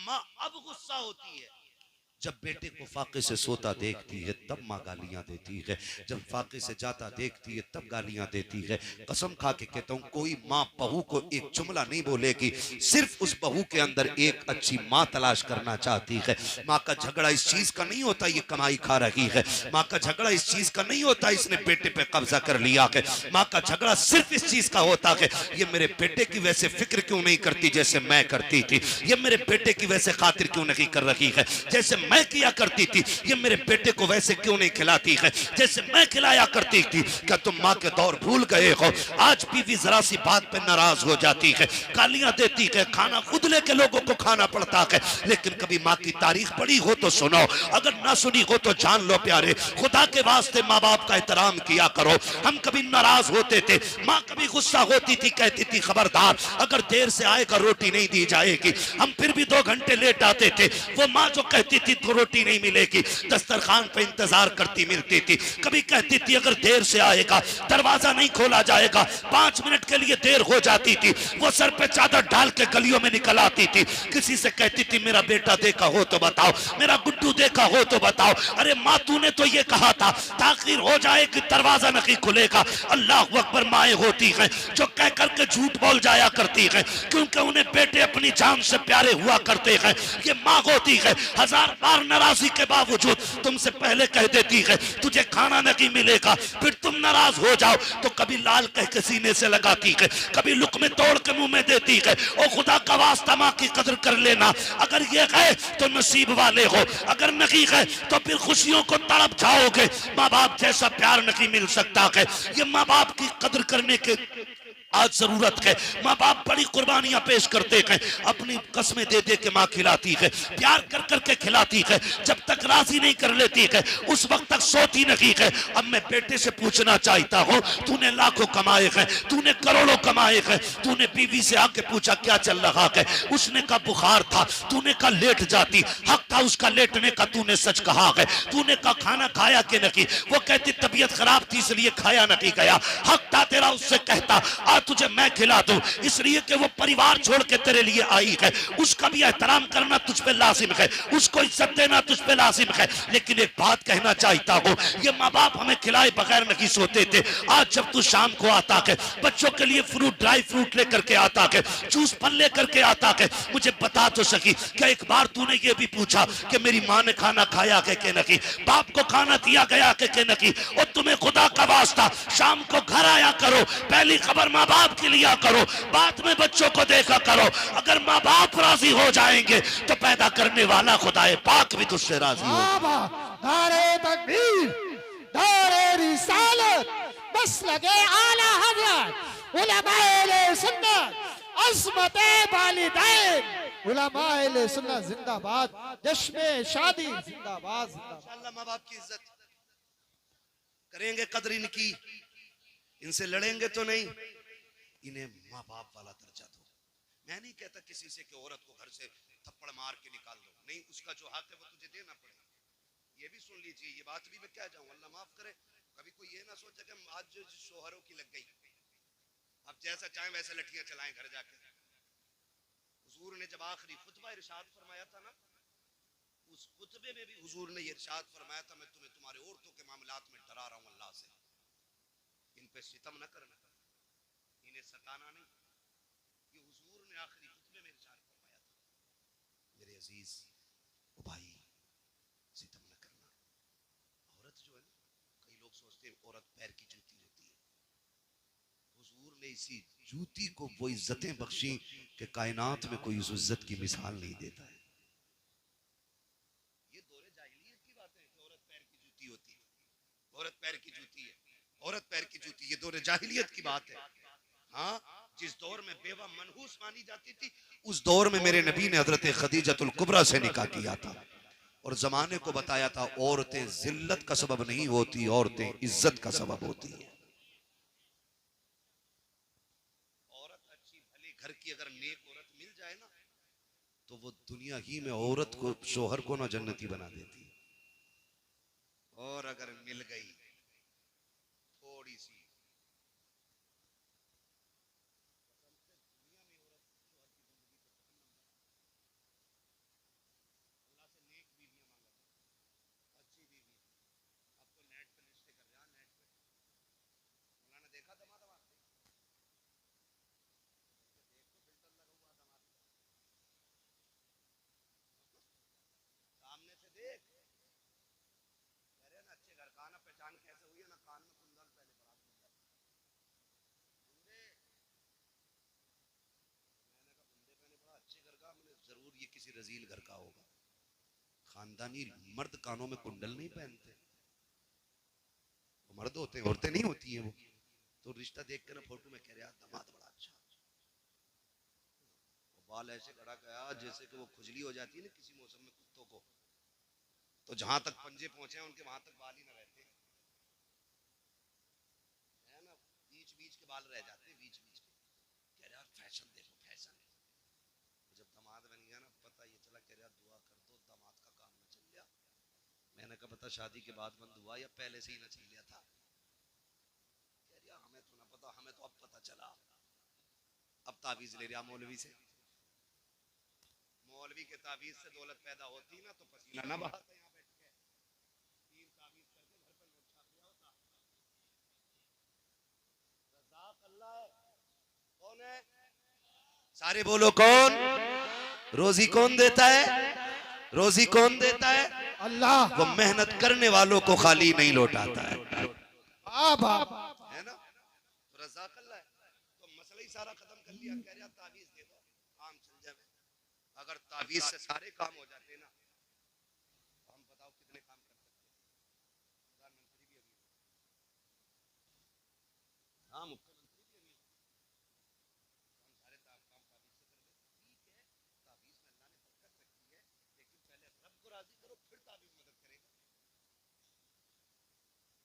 माँ अब गुस्सा होती है। जब बेटे को फाके से सोता देखती है तब माँ गालियां देती है, जब फाके से जाता देखती है तब गालियां देती है। कसम खा के कहता हूँ कोई माँ बहू को एक जुमला नहीं बोलेगी, सिर्फ उस बहू के अंदर एक अच्छी माँ तलाश करना चाहती है। माँ का झगड़ा इस चीज का नहीं होता ये कमाई खा रही है, माँ का झगड़ा इस चीज का नहीं होता इसने बेटे पे कब्जा कर लिया है। माँ का झगड़ा सिर्फ इस चीज का होता है ये मेरे बेटे की वैसे फिक्र क्यों नहीं करती जैसे मैं करती थी, ये मेरे बेटे की वैसे खातिर क्यों नहीं कर रही है जैसे मैं किया करती थी, ये मेरे बेटे को वैसे क्यों नहीं खिलाती है जैसे मैं खिलाया करती थी। क्या तुम माँ के दौर भूल गए हो? आज बीवी जरा सी बात पे नाराज हो जाती है, गालियां देती है, खाना खुद लेके लोगों को खाना पड़ता है। लेकिन कभी माँ की तारीख पढ़ी हो तो सुनो, अगर ना सुनी हो तो जान लो प्यारे, खुदा के वास्ते माँ बाप का एहतराम किया करो। हम कभी नाराज होते थे, माँ कभी गुस्सा होती थी, कहती थी खबरदार अगर देर से आएगा रोटी नहीं दी जाएगी। हम फिर भी 2 घंटे लेट आते थे, वो माँ जो कहती थी तो रोटी नहीं मिलेगी, दस्तरखान पे इंतजार करती मिलती थी। कभी कहती थी अगर देर से आएगा दरवाजा नहीं खोला जाएगा, 5 मिनट के लिए देर हो जाती थी, वो सर पे चादर डाल के गलियों में निकल आती थी। किसी से कहती थी मेरा बेटा देखा हो तो बताओ, मेरा गुड्डू देखा हो तो बताओ। अरे माँ तूने तो ये कहा था ताखिर हो जाए कि दरवाजा नहीं खुलेगा। अल्लाह अकबर, माएँ होती हैं जो कह करके झूठ बोल जाया करती हैं क्योंकि उन्हें बेटे अपनी जान से प्यारे हुआ करते हैं। ये माँ होती है 1000 बार नाराजगी के बावजूद तुमसे पहले कह देती है तुझे खाना नहीं मिलेगा, फिर तुम नाराज हो जाओ तो कभी लाल कह के सीने से लगाती है, कभी लुकमे तोड़ के मुंह में देती है। ओ खुदा का वास्ता माँ की कदर कर लेना, अगर ये है तो नसीब वाले हो, अगर नहीं है तो फिर खुशियों को तड़प जाओगे। माँ बाप जैसा प्यार नहीं मिल सकता है। ये माँ बाप की कदर करने के आज जरूरत है। माँ बाप बड़ी कुर्बानियां पेश करते हैं, अपनी कस्में दे दे के माँ खिलाती है, प्यार कर करके खिलाती है, जब तक राजी नहीं कर लेती है उस वक्त तक सोती नहीं है। अब मैं बेटे से पूछना चाहता हूँ तूने लाखों कमाए हैं, तूने करोड़ों कमाए हैं, तूने बीवी से आके पूछा क्या चल रहा है? उसने कहा बुखार था, तूने कहा लेट जाती, हक था उसका लेटने का, तूने सच कहा है। तूने कहा खाना खाया कि नहीं, वो कहती तबीयत खराब थी इसलिए खाया नहीं गया, हक था तेरा उससे कहता तुझे मैं खिला दूं, इसलिए कि वो परिवार छोड़ के तेरे लिए आई है, उसका भी एहतराम करना तुझ पे लाजिम है, उसको इज्जत देना तुझ पे लाजिम है। लेकिन एक बात कहना चाहता हूँ, ये माँ बाप हमें खिलाए बगैर नहीं सोते थे। आज जब तू शाम को आता है बच्चों के लिए फ्रूट, ड्राई फ्रूट लेकर के आता है, जूस फल लेकर के आता है, मुझे बता तो सकी क्या एक बार तूने ये भी पूछा कि मेरी माँ ने खाना खाया है कि नहीं, बाप को खाना दिया गया है कि नहीं? और तुम्हें खुदा का वास्ता शाम को घर आया करो, पहली खबर माँ बाप के लिया करो, बाद में बच्चों को देखा करो। अगर माँ बाप राजी हो जाएंगे तो पैदा करने वाला खुदाए पाक भी तुझसे राजी होगा। नारे तकबीर, नारे रिसालत, बस लगे आला हज़रत, उलमाए सुन्नत, अज़मते वालिदैन, उलमाए सुन्नत जिंदाबाद, जश्न शादी जिंदाबाद। इंशाअल्लाह माँ बाप की इज्जत करेंगे, कदर इनकी, इनसे लड़ेंगे तो नहीं, इन्हें माँ बाप वाला दर्जा दो। मैं नहीं कहता किसी से कि औरत को घर से थप्पड़ मार के निकाल दो, नहीं, उसका जो हक है वो तुझे देना पड़ेगा। ये भी सुन लीजिए, ये बात भी मैं क्या जाऊं, अल्लाह माफ करे, कभी कोई ये ना सोचे कि आज जो शोहरों की लग गई, अब जैसा चाहे वैसे लठियां चलाएं घर जाके। हुजूर ने जब आखिरी खुतबा इरशाद फरमाया था ना, उस खुतबे में भी हुजूर ने ये इरशाद फरमाया था मैं तुम्हें तुम्हारे औरतों के मामलात में डरा रहा हूं अल्लाह से, इन पे सितम न करना, इन्हें सताना नहीं। ये हुजूर ने आखिरी खुतबे में इरशाद फरमाया था। मेरे अजीज ओ भाई, सितम न करना। औरत जो है ना, कई लोग सोचते हैं औरत पैर की जूती होती है, हुजूर ने इसी जूती को वो इज्जतें बख्शी कि कायनात में कोई उस इज्जत की मिसाल नहीं देता है। ये दौरे जाहिलियत की बात है कि औरत पैर की जूती होती है, औरत पैर की जूती है, औरत पैर की जूती, ये दौरे जाहिलियत की बात है। हाँ, जिस दौर में बेवा मनहूस मानी जाती थी उस दौर में मेरे नबी ने हजरत खदीजतुल कुबरा से निकाह किया था और जमाने को बताया था औरतें जिल्लत का सबब नहीं होती, औरतें इज्जत का सबब होती है। औरत अच्छी भली घर की अगर नेक औरत मिल जाए ना तो वो दुनिया ही में औरत को, शोहर को ना जन्नती बना देती है। और अगर मिल गई थोड़ी सी, किसी रजील घर का होगा। खानदानी मर्द कानों में कुंडल नहीं पहनते, वो मर्द होते हैं, औरतें नहीं होती हैं वो। तो रिश्ता देख कर ना फोटो में कह रहे दामाद बड़ा अच्छा, बाल ऐसे खड़ा गया जैसे कि वो खुजली हो जाती है ना किसी मौसम में कुत्तों को, तो जहां तक पंजे पहुंचे उनके वहां तक बाल ही ना रहते है ना, बीच बीच के बाल रह जाते हैं, बीच बीच के। कह रहे यार फैशन देखो फैशन। जब दामाद बन गया ना पता ये चला, कह रहा दुआ कर दो दामाद का काम ना चल गया। मैंने कहा पता शादी के बाद बंद हुआ या पहले से ही ना चल गया था। कह रहा हमें तो ना पता, हमें तो अब पता चला। अब ताबीज ले रहा मौलवी से, मौलवी के ताबीज से दौलत पैदा होती ना तो पसीना ना बहाता यहाँ बैठ के, तीन ताबीज करके घर पर नोट छाप दिया होता। रज़ाक अल्लाह है। कौन है? सारे बोलो कौन? रोजी कौन देता है? रोजी कौन देता है? अल्लाह। वो मेहनत करने वालों को खाली नहीं लौटाता है, है ना। तो रज़ाक अल्लाह है। तो मसला ही सारा खत्म कर लिया। कह रहा ताबीज दे दो काम चल जाए। अगर ताबीज से सारे काम हो जाते ना, हम बताओ कितने काम कर सकते। प्रधानमंत्री भी अमीर, हाँ मुख्यमंत्री भी अमीर, हम सारे काम ताबीज से कर लेते। ठीक है, ताबीज में अल्लाह ने बरकत रखी है, लेकिन पहले रब को राजी करो फिर ताबीज मदद करेगा।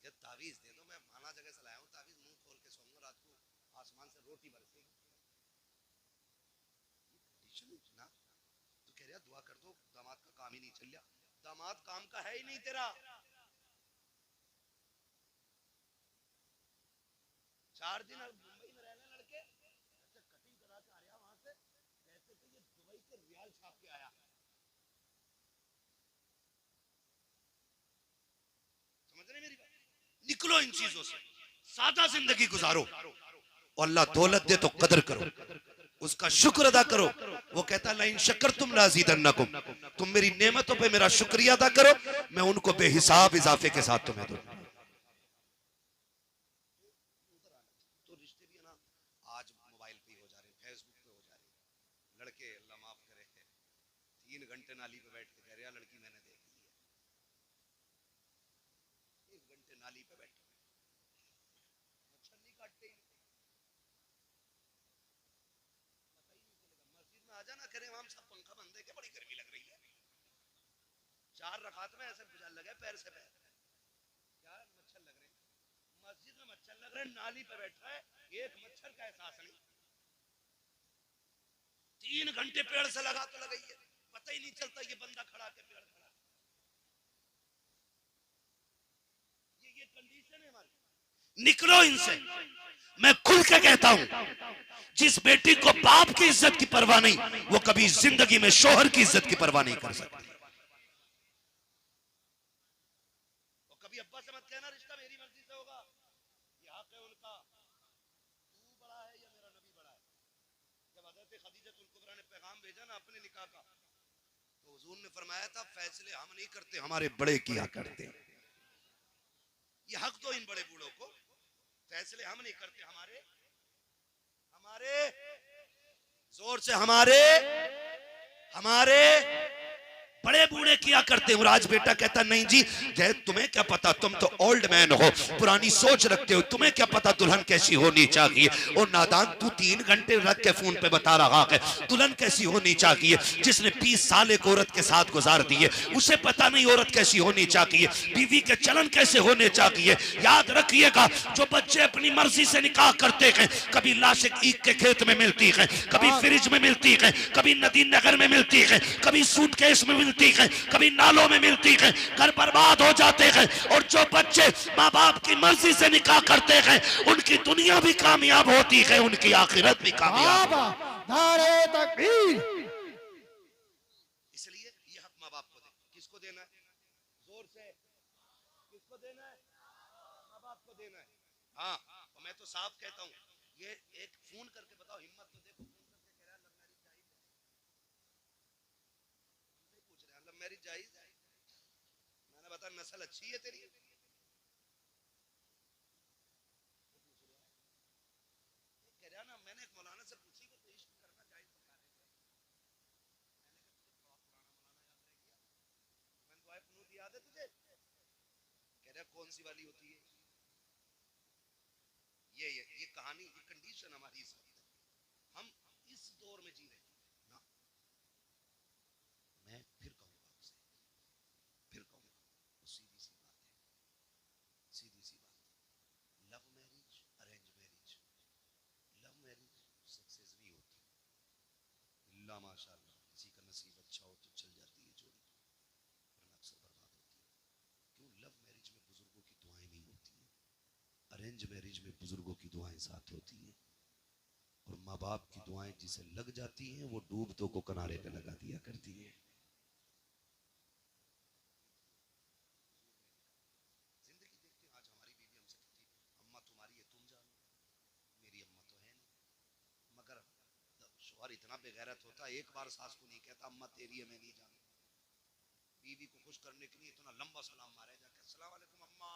ये ताबीज दे दो, मैं माना जगह से लाया हूँ ताबीज, मुंह खोल के सोऊंगा रात को आसमान से रोटी बरसेगी। ना तो कह रहा दुआ कर दो दामाद का काम ही नहीं चल रहा। दामाद काम का है ही नहीं तेरा। 4 दिन मुंबई में रहने लड़के ऐसे कटिंग करा के आया वहां से, जैसे कि ये दुबई के रियाल छाप के आया। समझ रहे मेरी बात? निकलो इन चीजों से, सादा जिंदगी गुजारो। और अल्लाह दौलत दे तो कदर करो, उसका शुक्र अदा करो। वो कहता ला इन शक्कर तुम लाज़ीदन्नकुम, तुम मेरी नेमतों पे मेरा शुक्रिया अदा करो, मैं उनको बेहिसाब इजाफे के साथ तुम्हें दूं। तो रिश्ते भी है ना आज मोबाइल पे हो जा रहे, फेसबुक पे हो जा रहे। लड़के अल्लाह माफ करे 3 घंटे नाली पे बैठ के कह रहे लड़की मैंने देख ली है। 1 घंटे नाली पे बैठे, मच्छर नहीं काटते, मस्जिद में आ जाना करे वहां सब पंखा बंद है, बड़ी गर्मी लग रही है। 4 रकात में ऐसे लगे पैर से पैर, क्या मच्छर लग रहे हैं। मस्जिद में मच्छर लग रहे हैं, नाली पे बैठा है, एक मच्छर का एहसास नहीं। 3 घंटे पेड़ से लगा तो लगाई है, पता ही नहीं चलता ये बंदा खड़ा के पेड़ खड़ा। ये कंडीशन है हमारी। निकलो इनसे, मैं खुल के कहता हूं, जिस बेटी को बाप की इज्जत की परवाह नहीं, वो कभी जिंदगी में शोहर की इज्जत की परवाह नहीं कर सकती। और कभी अब्बा से मत कहना रिश्ता मेरी मर्जी से होगा, ये हक है उनका। तू बड़ा है या मेरा नबी बड़ा है? जब हज़रत खदीजतुल कुबरा ने पैगाम भेजा ना अपने निकाह का, तो हुजूर ने फरमाया था फैसले हम नहीं करते, हमारे बड़े किया करते। ये हक दो इन बड़े बूढ़ों को, फैसले हम नहीं करते, हमारे जोर से हमारे बड़े बूढ़े किया करते हैं। राज बेटा कहता नहीं जी, जय तुम्हें क्या पता, तुम तो ओल्ड मैन हो, पुरानी सोच रखते हो, तुम्हें क्या पता दुल्हन कैसी होनी चाहिए। और नादान तू 3 घंटे रख के फोन पे बता रहा है दुल्हन कैसी होनी चाहिए। जिसने 20 साल एक औरत के साथ गुजार दिए, उसे पता नहीं औरत कैसी होनी चाहिए, बीवी के चलन कैसे होने चाहिए। याद रखिएगा, जो बच्चे अपनी मर्जी से निकाह करते हैं, कभी लाश ईख के खेत में मिलती है, कभी फ्रिज में मिलती है, कभी नदी नगर में मिलती है, कभी सूटकेस में मिलती है, कभी नालों में मिलती है, घर बर्बाद हो जाते हैं। और जो बच्चे माँ बाप की मर्जी से निकाह करते हैं, उनकी दुनिया भी कामयाब होती है, उनकी आखिरत भी कामयाब। नारे तकबीर। इसलिए ये हक माँ बाप को दे। किसको देना है? जोर से किसको देना है? माँ बाप को देना है। हाँ, और मैं तो साफ कहता हूँ, ये एक फोन करके बताओ, हिम्मत तो देखो, फोन करके कह रहा है लव मैरिज जायज है। मैंने बता नस्ल अच्छी है तेरी, कह रहा ना मैंने एक मौलाना से पूछी कि तो इश्क करना जायज बता रहे थे। मैंने कहा तुझे कौन सी वाली होती है? ये कहानी, ये कंडीशन हमारी इस वक्त है। हम इस दौर में जी रहे हैं ना। मैं फिर कहूंगा आपसे, फिर कहूंगा, वो सीधी सी बात है, सीधी सी बात है। Love marriage, arrange marriage, love marriage success नहीं होती, इल्ला माशाअल्लाह किसी का नसीब अच्छा हो तो चल जाती है जोड़ी, वरना अक्सर बर्बाद होती है। क्यों? लव मैरिज में बुजुर्गों की दुआएं नहीं होती हैं, अरेंज मैरिज में बुजुर्गों की दुआएं साथ होती हैं, और माँ बाप की दुआएं जिसे लग जाती हैं वो डूबतों को किनारे पे लगा दिया करती हैं। जिंदगी देखते हैं, आज हमारी बीवी हमसे कहती है अम्मा तुम्हारी है तुम जानो, मेरी अम्मा तो है नहीं। मगर शौहर इतना बेगैरत होता है, एक बार सास को नहीं कहता अम्मा तेरी है मैं नहीं जानता। बीवी को खुश करने के लिए इतना लंबा सलाम मारे जाके, अस्सलाम वालेकुम अम्मा,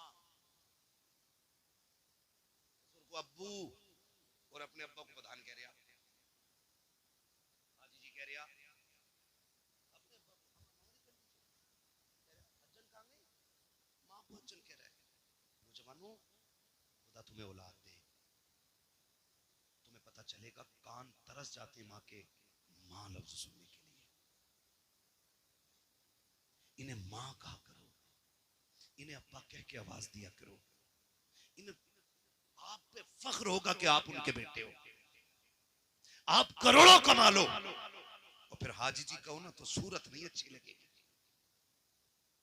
ससुर को अब्बू, और अपने अब्बा को प्रधान कह रहा, हाजी जी कह रहा, अपने अब्बा को हज्जन कहाँ गई, माँ को हज्जन कह रहा है। नौजवानों, खुदा तुम्हें औलाद दे, तुम्हें पता चलेगा कान तरस जाते माँ के माँ लफ्ज सुनने के लिए। इन्हें माँ कहा करो, इन्हें अब्बा कह के आवाज दिया करो, इन्हें आप पे फख्र होगा कि आप उनके बेटे हो, आप करोड़ों कमा लो और फिर हाजी जी कहो ना तो सूरत नहीं अच्छी लगेगी।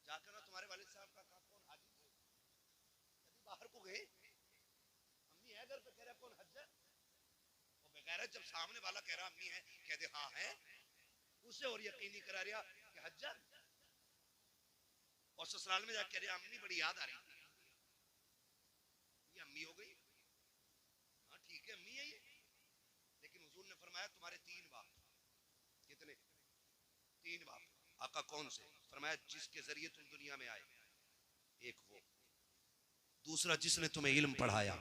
जाकर ना तुम्हारे वालिद साहब का कहा कौन हाजी थे, कभी बाहर को गए, अम्मी है घर पे, कह रहा कौन हज्जर, वो बेगैरत जब सामने वाला कह रहा अम्मी है, कह दे हाँ है, उसे और यकीन नहीं करा रहा कि हज्जर, और ससुराल में जाकर कह रहा अम्मी बड़ी याद आ रही थी, ये अम्मी हो गई। हाँ ठीक है अम्मी है ये, लेकिन हुजूर ने फरमाया तुम्हारे तीन बाप। कितने? तीन बाप। आका कौन से? फरमाया जिसके जरिए तुम दुनिया में आए, एक वो, दूसरा जिसने तुम्हें इल्म पढ़ाया,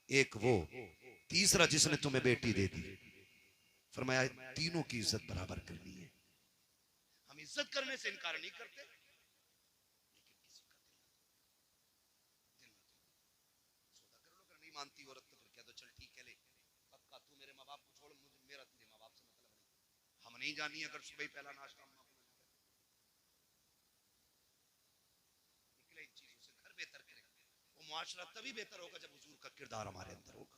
एक वो, तीसरा जिसने तुम्हें बेटी दे दी। फरमाया तीनों की इज्जत बराबर करनी है। हम इज्जत करने से इनकार नहीं करते, लेकिन किसी का दिल ना सौदा कर लो। अगर नहीं मानती औरत तो फिर कह दो चल ठीक है ले, पक्का तू मेरे माँ बाप को छोड़, मुझे मेरा तेरे माँ बाप से मतलब नहीं। हम नहीं जानी अगर सुबह ही पहला नाश्ता अम्मा को निकले इन चीजों से, घर बेहतर करें, वो मुआशरा तभी बेहतर होगा जब हुजूर का किरदार हमारे अंदर होगा।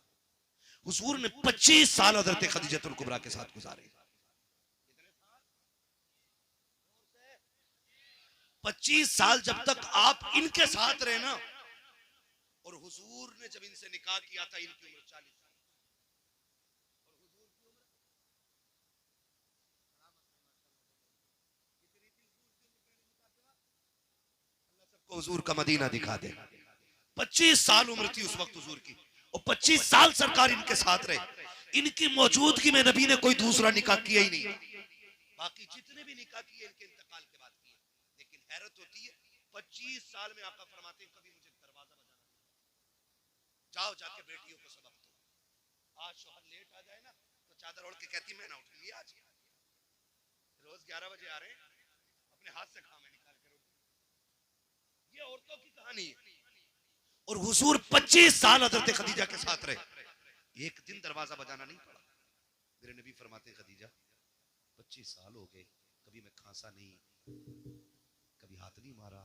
हुजूर ने 25 साल हजरत खदीजतुल कुबरा के साथ गुजारे। 25 साल जब तक आप इनके साथ रहे ना, और हुजूर ने जब इनसे निकाह किया था इनकी उम्र 40 साल, और हुजूर की उम्र कितनी थी? अल्लाह सबको हुजूर का मदीना दिखा दे। 25 साल उम्र थी उस वक्त हुजूर की, और 25 साल सरकार इनके साथ रहे। इनकी मौजूदगी में नबी ने कोई दूसरा निकाह किया ही नहीं। बाकी जितने भी निकाह किए इनके इंतकाल के बाद किए। लेकिन हैरत होती है 25 साल में आका फरमाते हैं कभी मुझे दरवाजा बजाना, जाओ जाके बेटियों को सबक दो। आज शौहर लेट आ जाए ना तो चादर ओढ़ के कहती मैं ना उठूंगी आज, रोज 11 बजे आ रहे हैं, अपने हाथ से खामे निकाल कर उठ। ये औरतों की कहानी है। और हुजूर 25 साल हजरत खदीजा के साथ रहे, एक दिन दरवाजा बजाना नहीं पड़ा। मेरे नबी फरमाते खदीजा 25 साल हो गए, कभी मैं खांसा नहीं, कभी हाथ नहीं मारा,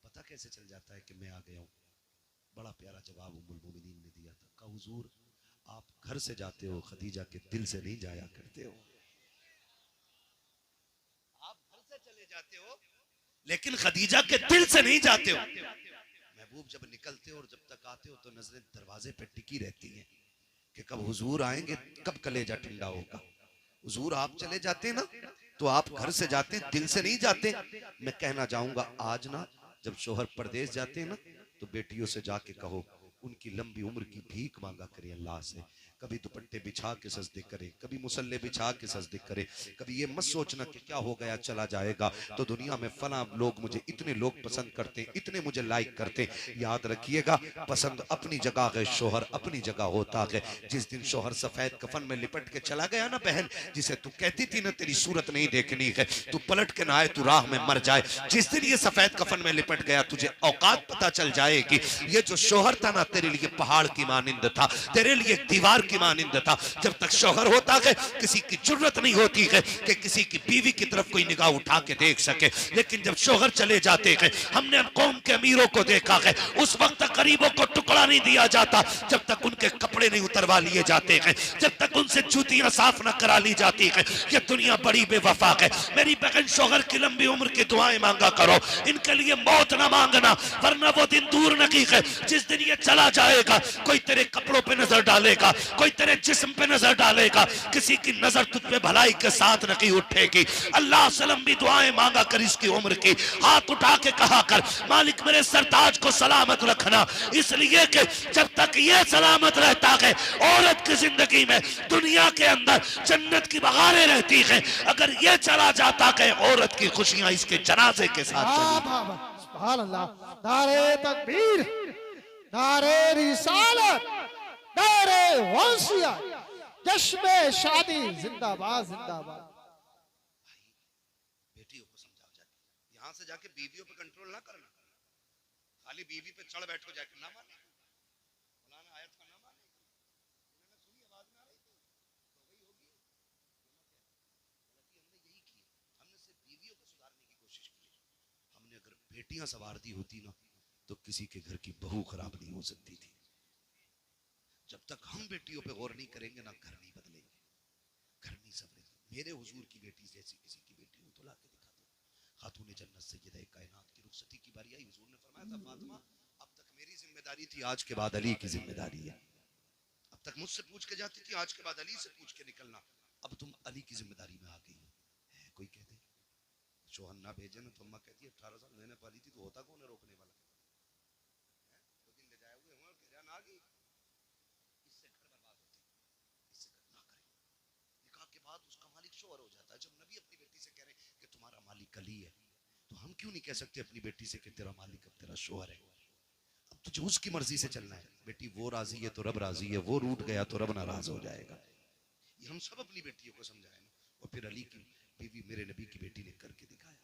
पता कैसे चल जाता है कि मैं आ गया हूं? बड़ा प्यारा जवाब उम्मुल मोमिनीन ने दिया था, कहा हुजूर आप घर से जाते हो, खदीजा के दिल से नहीं जाया करते हो। आप घर से चले जाते हो लेकिन खदीजा के दिल से नहीं जाते हो। महबूब जब निकलते हो और जब तक आते हो तो नजरें दरवाजे पे टिकी रहती हैं कि कब हुजूर आएंगे, कब कलेजा ठंडा होगा। हुजूर आप चले जाते ना तो आप घर से जाते, दिल से नहीं जाते। मैं कहना चाहूंगा आज ना जब शोहर परदेश जाते हैं ना तो बेटियों से जाके कहो उनकी लंबी उम्र की भीख मांगा करें अल्लाह से, कभी दुपट्टे बिछा के सजदे करे, कभी मुसल्ले बिछा के सजदे करे। कभी ये मत सोचना कि क्या हो गया चला जाएगा तो दुनिया में फला लोग मुझे इतने लोग पसंद करते हैं, इतने मुझे लाइक करते हैं। याद रखिएगा पसंद अपनी जगह है, शोहर अपनी जगह होता है। जिस दिन शोहर सफेद कफन में लिपट के चला गया ना बहन, जिसे तू कहती थी ना तेरी सूरत नहीं देखनी है, तू पलट के ना आए, तू राह में मर जाए, जिस दिन ये सफेद कफन में लिपट गया तुझे औकात पता चल जाएगी। ये जो शोहर था ना तेरे लिए पहाड़ की मानिंद था, तेरे लिए दीवार की मानिंद था। जब तक शौहर होता है किसी की जरूरत नहीं होती है कि किसी की बीवी की तरफ कोई निगाह उठा के देख सके। लेकिन जब शौहर चले जाते हैं, हमने कौम के अमीरों को देखा है, उस वक्त तक गरीबों को टुकड़ा नहीं दिया जाता जब तक उनके कपड़े नहीं उतरवा लिए जाते हैं, जब तक उनसे जूतियां साफ न करा ली जाती है। ये दुनिया बड़ी बेवफा है। मेरी बहन शौहर की लंबी उम्र की दुआएं मांगा करो, इनके लिए मौत ना मांगना, वरना वो दिन दूर नहीं है जिस दिन ये चला जाएगा। कोई तेरे कपड़ों पे नजर डालेगा, कोई तेरे जिस्म पे नजर डालेगा, किसी की नजर तुझ पे भलाई के साथ नहीं उठेगी। अल्लाह से लंबी दुआएं मांगा कर इसकी उम्र की, हाथ उठा के कहा कर मालिक मेरे सरताज को सलामत रखना, इसलिए कि जब तक ये सलामत रहता है औरत की जिंदगी में दुनिया के अंदर जन्नत की बहारें रहती हैं। अगर ये चला जाता है औरत की खुशियां इसके जनाजे के साथ चली। सुभान अल्लाह। नारे तकबीर, नारे रिसालत, नारे वंशिया, जश्न शादी जिंदाबाद जिंदाबाद। बेटियों को समझाओ जाके, यहां से जाके बीवियों पे कंट्रोल ना करना, खाली बीवी पे चढ़ बैठो जाके ना माने, फलाना आयत का ना माने, मैंने सुनी आवाज में आ रही थी तो वही होगी। हमने यही की, हमने सिर्फ बीवियों को सुधारने की कोशिश की। हमने अगर बेटियां संवार दी होती ना तो किसी के घर की बहू खराब नहीं हो सकती थी। जब तक हम बेटियों पे गौर नहीं करेंगे ना घर नहीं बदलेंगे, घर नहीं संवरेंगे। मेरे हुजूर की बेटी जैसी किसी की बेटी हो तो ला के दिखा दो। खातून जन्नत सैयदा कायनात की रुखसती की बारी आई, हुजूर ने फरमाया था फातिमा अब तक मेरी जिम्मेदारी थी, आज के बाद अली की जिम्मेदारी है। अब तक मुझसे पूछ के जाती थी, आज के बाद अली से पूछ के निकलना। अब तुम अली की जिम्मेदारी में आ गई हो। है कोई कहते शोहर ना भेजे ना तो अम्मा कहती है 18 साल मैंने पाली थी तो होता कौन है रोकने वाला, दो दिन ले जाए हुए हैं कह रहा ना आ गई। इससे घर बर्बाद होते, इससे घर ना करें। निकाह के बाद उसका मालिक शोहर हो जाता है। जब नबी अपनी बेटी से कह रहे हैं कि तुम्हारा मालिक अली है, तो हम क्यों नहीं कह सकते अपनी बेटी से कि तेरा मालिक अब तेरा शोहर है। अब तुझे उसकी मर्जी से चलना है। बेटी वो राजी है तो रब राजी है, वो रूठ गया तो रब नाराज हो जाएगा। ये हम सब अपनी बेटियों को समझाएं ना। और फिर अली की बीवी मेरे नबी की बेटी ने करके दिखाया,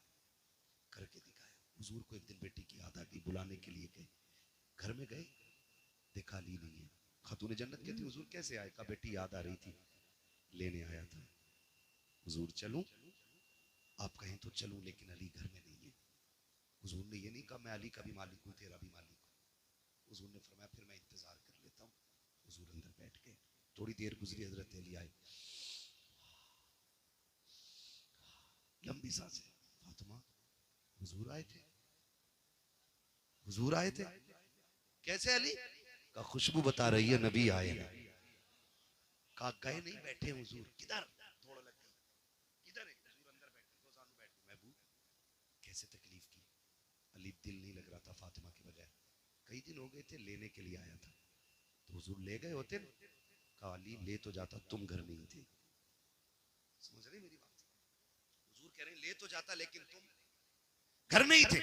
करके दिखाया। हुजूर को एक दिन बेटी की याद आ गई, बुलाने के लिए गए, घर में गए देखा अली नहीं है। खातून जन्नत कहती हुजूर कैसे आए, कहा बेटी याद आ रही थी लेने आया था। हुजूर चलूं, आप कहें तो चलूं लेकिन अली घर में नहीं है। हुजूर ने ये नहीं कहा मैं अली का भी मालिक हूं तेरा भी मालिक हूं। हुजूर ने फरमाया फिर मैं इंतजार कर लेता हूं। हुजूर अंदर बैठ गए, थोड़ी देर गुजरी हजरत अली आए, लंबी सांसें, फातिमा हुजूर आए थे, हुजूर आए थे। कैसे अली? का खुशबू बता रही है नबी आए हैं। कहा गए नहीं बैठे हुजूर। किधर? थोड़ा लग गई, किधर है? हुजूर अंदर बैठे, दो सामने बैठे। महबूब कैसे तकलीफ की? अली दिल नहीं लग रहा था फातिमा के बगैर, कई दिन हो गए थे, लेने के लिए आया था। तो हुजूर ले गए होते ना? कहा अली ले तो जाता, तुम घर नहीं थे। समझ रहे मेरी बात? हुजूर कह रहे ले तो जाता लेकिन तुम घर नहीं थे,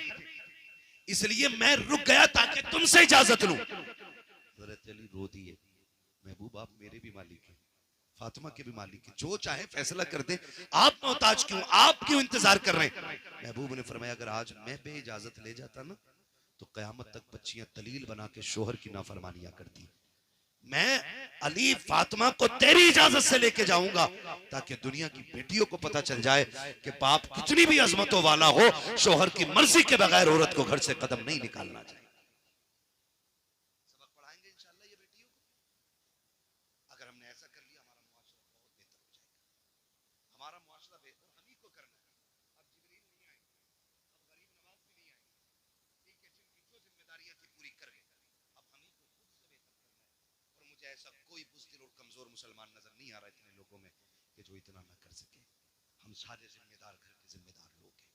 इसलिए मैं रुक गया ताकि तुमसे इजाजत लूं। हज़रत अली रो दिए, महबूब आप मेरे भी मालिक हैं, फातिमा के भी मालिक हैं, जो चाहे फैसला कर दे, आप मोहताज क्यों, आप क्यों इंतजार कर रहे हैं? महबूब ने फरमाया अगर आज मैं बे इजाजत ले जाता ना तो कयामत तक बच्चियां तलील बना के शोहर की नाफरमानियां करती। मैं अली फातिमा को तेरी इजाजत से लेके जाऊंगा ताकि दुनिया की बेटियों को पता चल जाए कि बाप कितनी भी अजमतों वाला हो, शोहर की मर्जी के बगैर औरत को घर से कदम नहीं निकालना चाहिए। सबक पढ़ाएंगे इंशाल्लाह ये बेटियों को। अगर हमने ऐसा कर लिया हमारा मुआशरा बहुत बेहतर हो जाएगा। हमारा मुआशरा बेहतर हम ही को करना है। अब जिब्रील नहीं आएंगे, अब गरीब नवाज भी नहीं आएंगे, ठीक है, जिनकी जो जिम्मेदारियां थी पूरी कर गए। अब हम ही को खुद से बेहतर करना है। और मुझे ऐसा कोई बुज़दिल और कमजोर मुसलमान नजर नहीं आ रहा इतने लोगों में कि जो इतना ना कर सके। हम सारे जिम्मेदार घर के जिम्मेदार लोग हैं।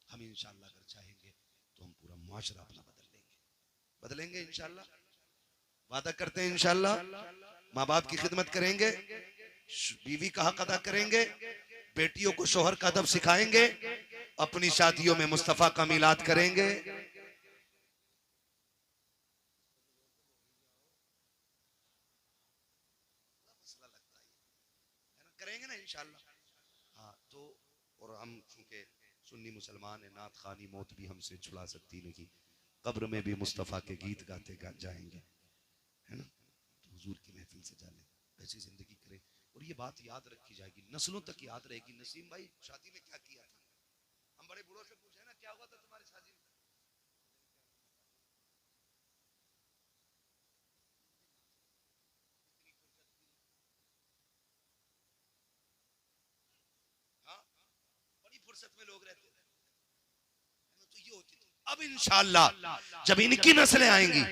हम इंशाल्लाह अगर चाहेंगे तो हम पूरा मुआशरा अपना बदल लेंगे, बदलेंगे इंशाल्लाह। वादा करते हैं इंशाल्लाह। माँ बाप की खिदमत करेंगे, बीवी का हक अदा करेंगे, बेटियों को शोहर का अदब सिखाएंगे, अपनी शादियों में मुस्तफा का मिलाद करेंगे। करेंगे ना इंशाल्लाह। हाँ तो और हम चूंकि सुन्नी मुसलमान है, नात खानी मौत भी हमसे छुड़ा सकती नहीं, कब्र में भी मुस्तफ़ा के गीत गाते जाएंगे, है ना। तो हुजूर की महफिल से जाने ऐसी जिंदगी करें और ये बात याद रखी जाएगी, नस्लों तक याद रहेगी। नसीम भाई शादी में क्या किया था? हम बड़े बूढ़ों से पूछे ना क्या हुआ था तुम्हारी शादी में? हाँ, बड़ी फुर्सत में लोग रहते थे, तो ये होती थी। अब इंशाअल्लाह जब इनकी नस्लें आएंगी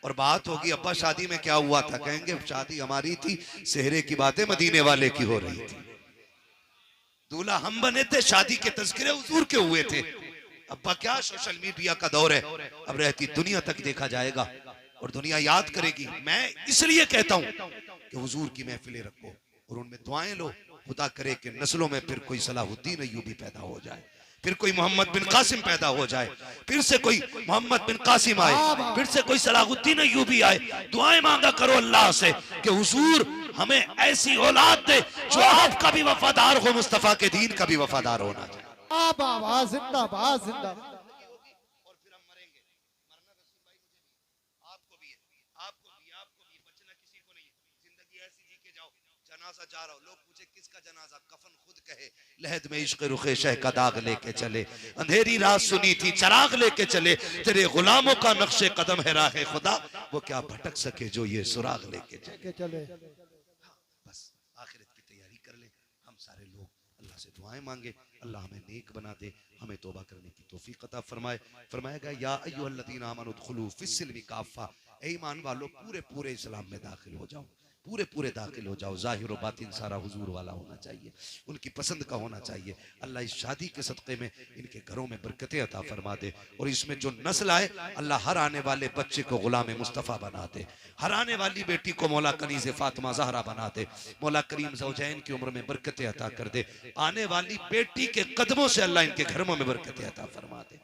और बात होगी अब्बा शादी में क्या हुआ था, कहेंगे शादी हमारी थी, सेहरे की बातें मदीने वाले की हो रही थी, दूल्हा हम बने थे, शादी के तज़किरे हुजूर के हुए थे। अब्बा क्या सोशल मीडिया का दौर है, अब रहती दुनिया तक देखा जाएगा और दुनिया याद करेगी। मैं इसलिए कहता हूं कि हुजूर की महफिलें रखो और उनमें दुआएं लो, खुदा करे कि नस्लों में फिर कोई सलाहुद्दीन अय्यूबी पैदा हो जाए, फिर कोई मोहम्मद बिन कासिम पैदा हो जाए, फिर से कोई मोहम्मद बिन कासिम आए, फिर से कोई सलाहुद्दीन अय्यूबी आए। दुआएं मांगा करो अल्लाह से कि हुजूर हमें ऐसी औलाद दे जो आपका भी वफादार हो, मुस्तफा के दीन का भी वफादार होना चाहिए। जिंदाबाद जिंदाबाद जिंदाबाद। और फिर हम मरेंगे, मरना नसीब भाई मुझे भी, आपको भी है, आपको भी, आपको भी, बचना किसी को नहीं है। जिंदगी ऐसी जी के जाओ, जनाजा जा रहा हो, लोग पूछे किसका जनाजा, कफन खुद कहे, लहद में इश्क रुखे शह का दाग लेके चले, अंधेरी रात सुनी थी चिराग लेके चले, तेरे गुलामों का नक्शे कदम है राह खुदा, वो क्या भटक सके जो ये सुराग लेके चले। बस आखिरत की तैयारी कर ले, हम सारे लोग अल्लाह से दुआएं मांगे, अल्लाह हमें नेक बना दे, हमें तौबा करने की तौफीक अता फरमाए। फरमाएगा या अय्युहल्लज़ीना आमनू उदखुलू फिस्सिल्मी काफ़ा, ए ईमान वालों पूरे पूरे इस्लाम में दाखिल हो जाओ, पूरे पूरे दाखिल हो जाओ। ज़ाहिर व बातिन सारा हुजूर वाला होना चाहिए, उनकी पसंद का होना चाहिए। अल्लाह इस शादी के सदक़े में इनके घरों में बरकतें अता फरमा दे और इसमें जो नस्ल आए अल्लाह हर आने वाले बच्चे को गुलाम मुस्तफ़ा बना दे, हर आने वाली बेटी को मौला कनीज़ फ़ातिमा ज़हरा बना दे, मौला करीम ज़ौजैन की उम्र में बरकतें अता कर दे, आने वाली बेटी के कदमों से अल्लाह इनके घरों में बरकतें अता फरमा दे।